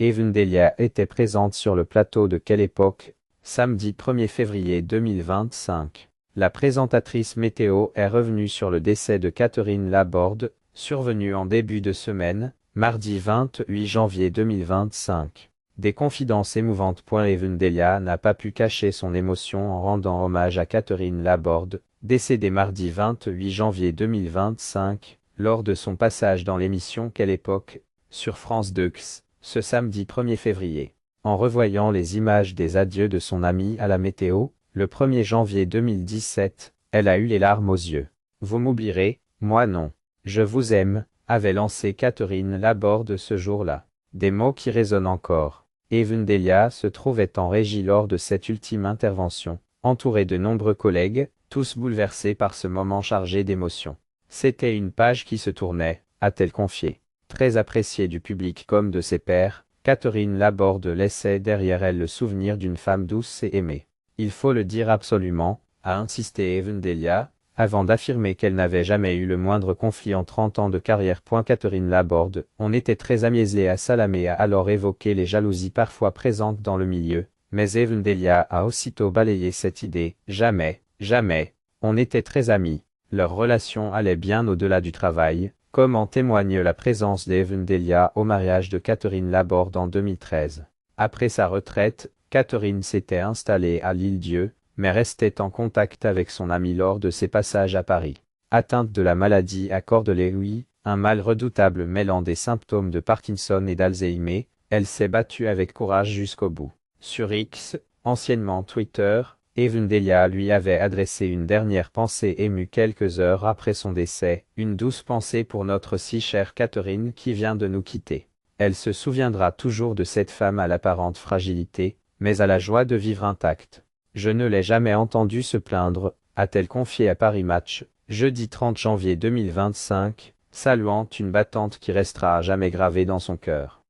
Evendelia était présente sur le plateau de Quelle époque, samedi 1er février 2025. La présentatrice météo est revenue sur le décès de Catherine Laborde, survenu en début de semaine, mardi 28 janvier 2025. Des confidences émouvantes. Evendelia n'a pas pu cacher son émotion en rendant hommage à Catherine Laborde, décédée mardi 28 janvier 2025, lors de son passage dans l'émission Quelle époque, sur France 2, ce samedi 1er février. En revoyant les images des adieux de son amie à la météo, le 1er janvier 2017, elle a eu les larmes aux yeux. « Vous m'oublierez, moi non. Je vous aime », avait lancé Catherine Laborde ce jour-là. Des mots qui résonnent encore. Evendelia se trouvait en régie lors de cette ultime intervention, entourée de nombreux collègues, tous bouleversés par ce moment chargé d'émotions. C'était une page qui se tournait, a-t-elle confié. Très appréciée du public comme de ses pairs, Catherine Laborde laissait derrière elle le souvenir d'une femme douce et aimée. Il faut le dire absolument, a insisté Evendelia, avant d'affirmer qu'elle n'avait jamais eu le moindre conflit en 30 ans de carrière. Catherine Laborde, on était très amusé à Salamé a alors évoqué les jalousies parfois présentes dans le milieu, mais Evendelia a aussitôt balayé cette idée. Jamais, jamais, on était très amis. Leur relation allait bien au-delà du travail, comme en témoigne la présence d'Evendelia au mariage de Catherine Laborde en 2013. Après sa retraite, Catherine s'était installée à l'Île-Dieu, mais restait en contact avec son amie lors de ses passages à Paris. Atteinte de la maladie à Lewy, un mal redoutable mêlant des symptômes de Parkinson et d'Alzheimer, elle s'est battue avec courage jusqu'au bout. Sur X, anciennement Twitter, Evendelia lui avait adressé une dernière pensée émue quelques heures après son décès, une douce pensée pour notre si chère Catherine qui vient de nous quitter. Elle se souviendra toujours de cette femme à l'apparente fragilité, mais à la joie de vivre intacte. Je ne l'ai jamais entendue se plaindre, a-t-elle confié à Paris Match, jeudi 30 janvier 2025, saluant une battante qui restera à jamais gravée dans son cœur.